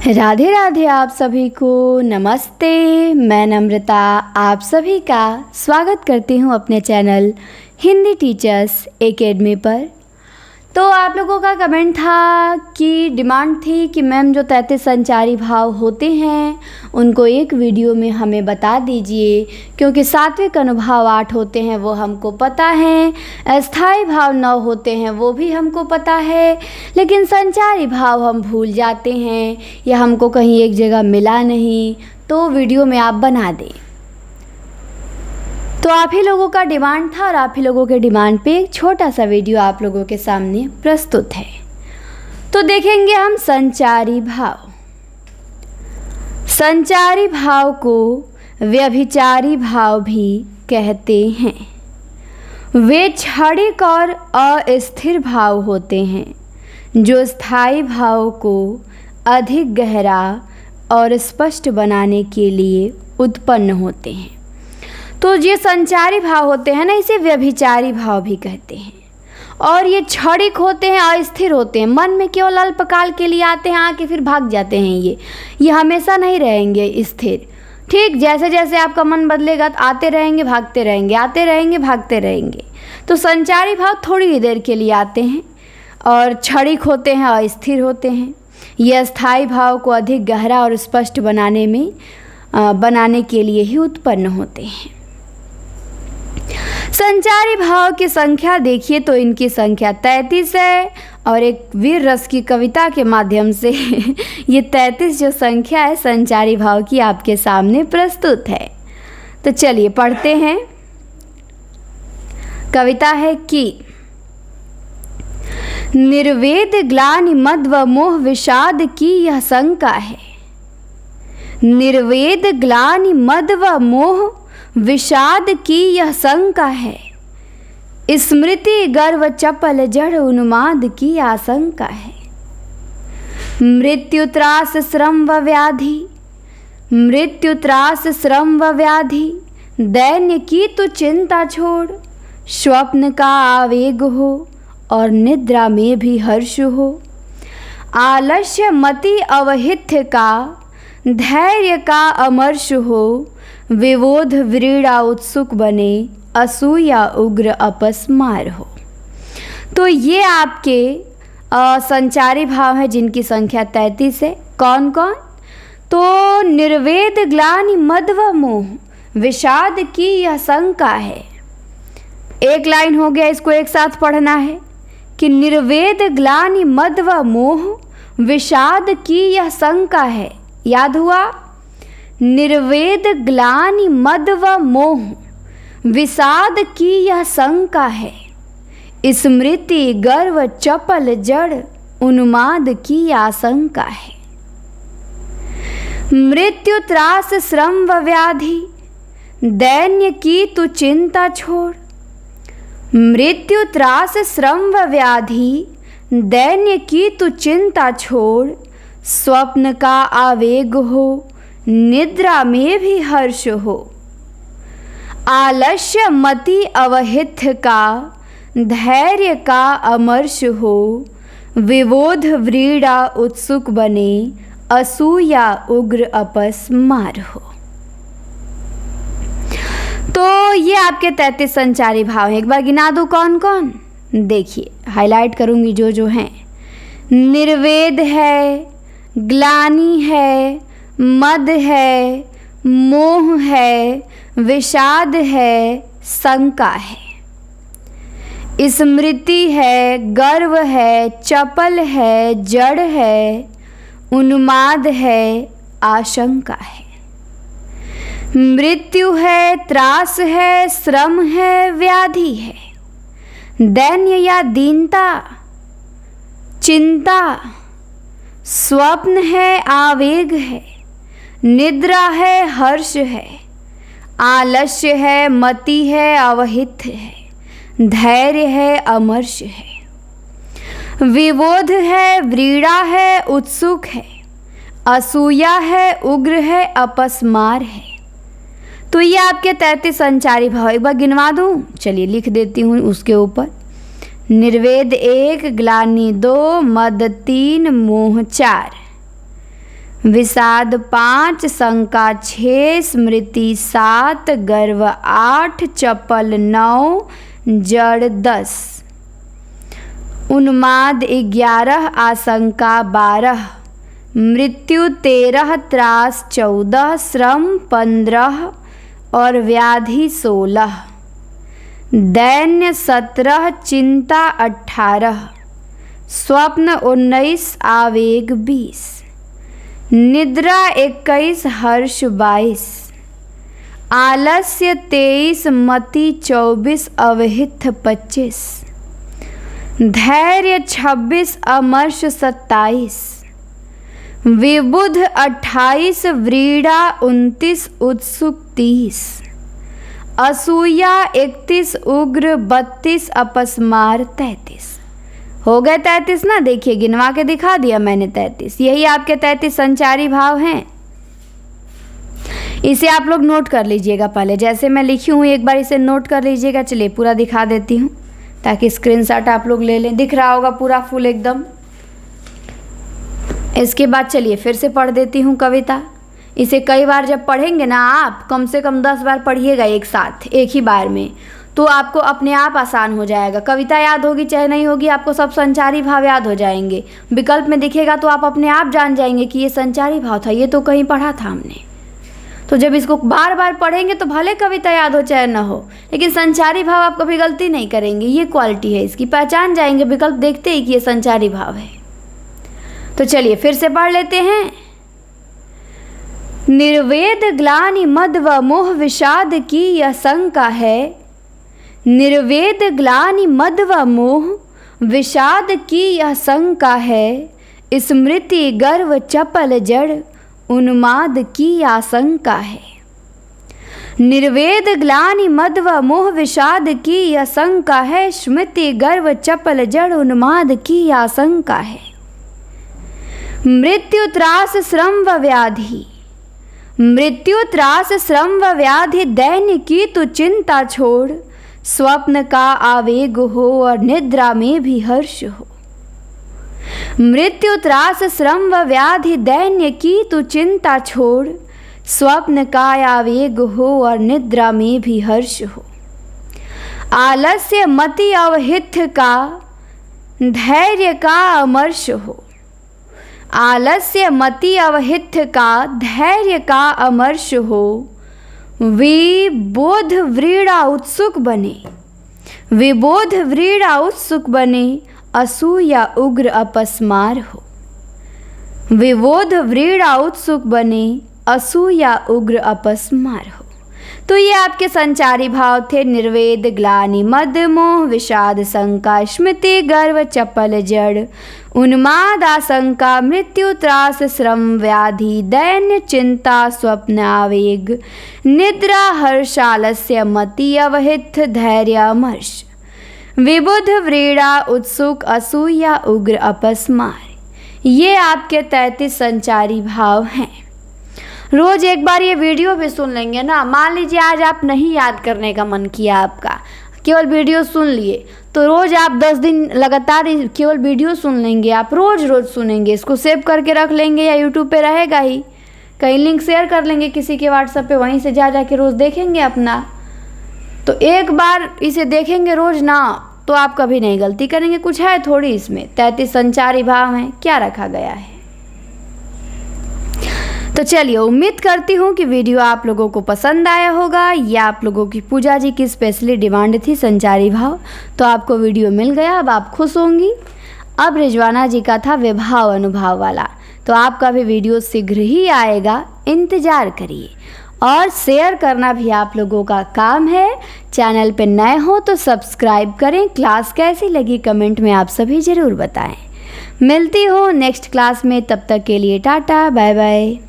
राधे राधे आप सभी को नमस्ते। मैं नम्रता आप सभी का स्वागत करती हूँ अपने चैनल हिंदी टीचर्स एकेडमी पर। तो आप लोगों का कमेंट था कि डिमांड थी कि मैम जो 33 संचारी भाव होते हैं उनको एक वीडियो में हमें बता दीजिए, क्योंकि सात्विक अनुभाव 8 होते हैं वो हमको पता है, अस्थाई भाव 9 होते हैं वो भी हमको पता है, लेकिन संचारी भाव हम भूल जाते हैं या हमको कहीं एक जगह मिला नहीं, तो वीडियो में आप बना दें। तो आप ही लोगों का डिमांड था और आप ही लोगों के डिमांड पे एक छोटा सा वीडियो आप लोगों के सामने प्रस्तुत है। तो देखेंगे हम संचारी भाव। संचारी भाव को व्यभिचारी भाव भी कहते हैं। वे क्षणिक और अस्थिर भाव होते हैं जो स्थायी भाव को अधिक गहरा और स्पष्ट बनाने के लिए उत्पन्न होते हैं। तो ये संचारी भाव होते हैं ना, इसे व्यभिचारी भाव भी कहते हैं। और ये क्षणिक होते हैं, अस्थिर होते हैं, मन में केवल अल्पकाल के लिए आते हैं, आके फिर भाग जाते हैं। ये हमेशा नहीं रहेंगे स्थिर। ठीक जैसे जैसे आपका मन बदलेगा तो आते रहेंगे भागते रहेंगे, आते रहेंगे भागते रहेंगे। तो संचारी भाव थोड़ी ही देर के लिए आते हैं और क्षणिक होते हैं, अस्थिर होते हैं। ये अस्थाई भाव को अधिक गहरा और स्पष्ट बनाने के लिए ही उत्पन्न होते हैं। संचारी भाव की संख्या देखिए तो इनकी संख्या 33 है, और एक वीर रस की कविता के माध्यम से ये 33 जो संख्या है संचारी भाव की आपके सामने प्रस्तुत है। तो चलिए पढ़ते हैं। कविता है कि निर्वेद ग्लानि मद व मोह विषाद की यह शंका है। निर्वेद ग्लानि मद व मोह विषाद की यह शंका है। स्मृति गर्व चपल जड़ उन्माद की आशंका है। मृत्यु त्रास श्रम व व्याधि, मृत्यु त्रास श्रम व व्याधि, दैन्य की तू चिंता छोड़। स्वप्न का आवेग हो और निद्रा में भी हर्ष हो। आलस्य मति अवहित का, धैर्य का अमर्ष हो। विवोध व्रीड़ा उत्सुक बने, असूया उग्र अपस्मार हो। तो ये आपके संचारी भाव हैं जिनकी संख्या 33 है। कौन कौन? तो निर्वेद ग्लानि मद व मोह विषाद की यह शंका है। एक लाइन हो गया, इसको एक साथ पढ़ना है कि निर्वेद ग्लानि मद व मोह विषाद की यह शंका है। याद हुआ? निर्वेद ग्लानि मद व मोह विषाद की यह शंका है। स्मृति गर्व चपल जड़ उन्माद की आशंका है। मृत्यु त्रास श्रम व व्याधि, दैन्य की तू चिंता छोड़। मृत्यु त्रास श्रम व व्याधि, दैन्य की तू चिंता छोड़। स्वप्न का आवेग हो, निद्रा में भी हर्ष हो। आलस्य मति अवहित का, धैर्य का अमर्ष हो। विवोध व्रीड़ा उत्सुक बने, असूया उग्र अपस्मार हो। तो ये आपके 33 संचारी भाव हैं। एक बार गिना दूं कौन कौन? देखिए हाईलाइट करूंगी जो हैं। निर्वेद है, ग्लानि है, मद है, मोह है, विषाद है, शंका है। स्मृति है, गर्व है, चपल है, जड़ है, उन्माद है, आशंका है। मृत्यु है, त्रास है, श्रम है, व्याधि है। दैन्य या दीनता, चिंता। स्वप्न है, आवेग है। निद्रा है, हर्ष है। आलस्य है, मति है, अवहित है। धैर्य है, अमर्ष है। विवोध है, व्रीड़ा है, उत्सुक है। असूया है, उग्र है, अपस्मार है। तो ये आपके 33 संचारी भाव एक बार गिनवा दूं। चलिए लिख देती हूँ उसके ऊपर। निर्वेद 1, ग्लानि 2, मद 3, मोह 4। विषाद 5, शंका 6, स्मृति 7, गर्व 8, चपल 9, जड़ 10, उन्माद 11, आशंका 12, मृत्यु 13, त्रास 14, श्रम 15 और व्याधि 16, दैन्य 17, चिंता 18, स्वप्न 19, आवेग 20, निद्रा 21, हर्ष 22, आलस्य 23, मति 24, अवहित 25, धैर्य 26, अमर्ष 27, विबुध 28, व्रीड़ा 29, उत्सुक 30, असूया 31, उग्र 32, अपस्मार 33। हो गए 33 ना। देखिए गिनवा के दिखा दिया मैंने 33। यही आपके 33 संचारी भाव हैं। इसे आप लोग नोट कर लीजिएगा। पहले जैसे मैं लिखी हूँ एक बार इसे नोट कर लीजिएगा। चलिए पूरा दिखा देती हूँ ताकि स्क्रीनशॉट आप लोग ले लें। दिख रहा होगा पूरा फुल एकदम। इसके बाद चलिए फिर से पढ़ देती हूँ कविता। इसे कई बार जब पढ़ेंगे ना आप, कम से कम 10 बार पढ़िएगा एक साथ एक ही बार में, तो आपको अपने आप आसान हो जाएगा। कविता याद होगी चाहे नहीं होगी, आपको सब संचारी भाव याद हो जाएंगे। विकल्प में दिखेगा तो आप अपने आप जान जाएंगे कि ये संचारी भाव था, ये तो कहीं पढ़ा था हमने। तो जब इसको बार बार पढ़ेंगे तो भले कविता याद हो चाहे ना हो, लेकिन संचारी भाव आप कभी गलती नहीं करेंगे। ये क्वालिटी है इसकी, पहचान जाएंगे विकल्प देखते ही कि ये संचारी भाव है। तो चलिए फिर से पढ़ लेते हैं। निर्वेद ग्लानि मद व मोह विषाद की यह शंका है। निर्वेद ग्लानि मद व मोह विषाद की यह शंका है। स्मृति गर्व चपल जड़ उन्माद की आशंका है। निर्वेद ग्लानि मद व मोह विषाद की यह शंका है। स्मृति गर्व चपल जड़ उन्माद की आशंका है। मृत्यु त्रास श्रम व व्याधि। मृत्यु त्रास श्रम व व्याधि दैन्य की तू चिंता छोड़। स्वप्न का आवेग हो और निद्रा में भी हर्ष हो। मृत्यु त्रास श्रम व व्याधि दैन्य की तू चिंता छोड़। स्वप्न का आवेग हो और निद्रा में भी हर्ष हो। आलस्य मति अवहित का धैर्य का अमर्ष हो। आलस्य मति अवहित का धैर्य का अमर्ष हो। विबोध व्रीड़ा उत्सुक बने। विबोध व्रीड़ा उत्सुक बने। असूया उग्र अपस्मार हो। विबोध व्रीड़ा उत्सुक बने। असूया उग्र अपस्मार हो। तो ये आपके संचारी भाव थे। निर्वेद ग्लानि मद मोह विषाद शंका स्मृति गर्व चपल जड़ उन्माद आशंका मृत्यु त्रास श्रम व्याधि दैन्य चिंता स्वप्न आवेग निद्रा हर्षालस्य मति अवहित धैर्य अमर्ष विबुध व्रीड़ा उत्सुक असूया उग्र अपस्मार। ये आपके 33 संचारी भाव हैं। रोज़ एक बार ये वीडियो भी सुन लेंगे ना। मान लीजिए आज आप नहीं याद करने का मन किया आपका, केवल वीडियो सुन लिए, तो रोज़ आप 10 दिन लगातार केवल वीडियो सुन लेंगे। आप रोज़ सुनेंगे। इसको सेव करके रख लेंगे या यूट्यूब पे रहेगा ही, कहीं लिंक शेयर कर लेंगे किसी के व्हाट्सएप पे, वहीं से जा के रोज़ देखेंगे अपना। तो एक बार इसे देखेंगे रोज़ ना, तो आप कभी नहीं गलती करेंगे। कुछ है थोड़ी इसमें, 33 संचारी भाव हैं, क्या रखा गया है। तो चलिए उम्मीद करती हूँ कि वीडियो आप लोगों को पसंद आया होगा। या आप लोगों की पूजा जी की स्पेशली डिमांड थी संचारी भाव, तो आपको वीडियो मिल गया। अब आप खुश होंगी। अब रिजवाना जी का था विभाव अनुभाव वाला, तो आपका भी वीडियो शीघ्र ही आएगा, इंतज़ार करिए। और शेयर करना भी आप लोगों का काम है। चैनल पे नए हो तो सब्सक्राइब करें। क्लास कैसी लगी कमेंट में आप सभी ज़रूर बताएं। मिलती हूँ नेक्स्ट क्लास में, तब तक के लिए टाटा बाय बाय।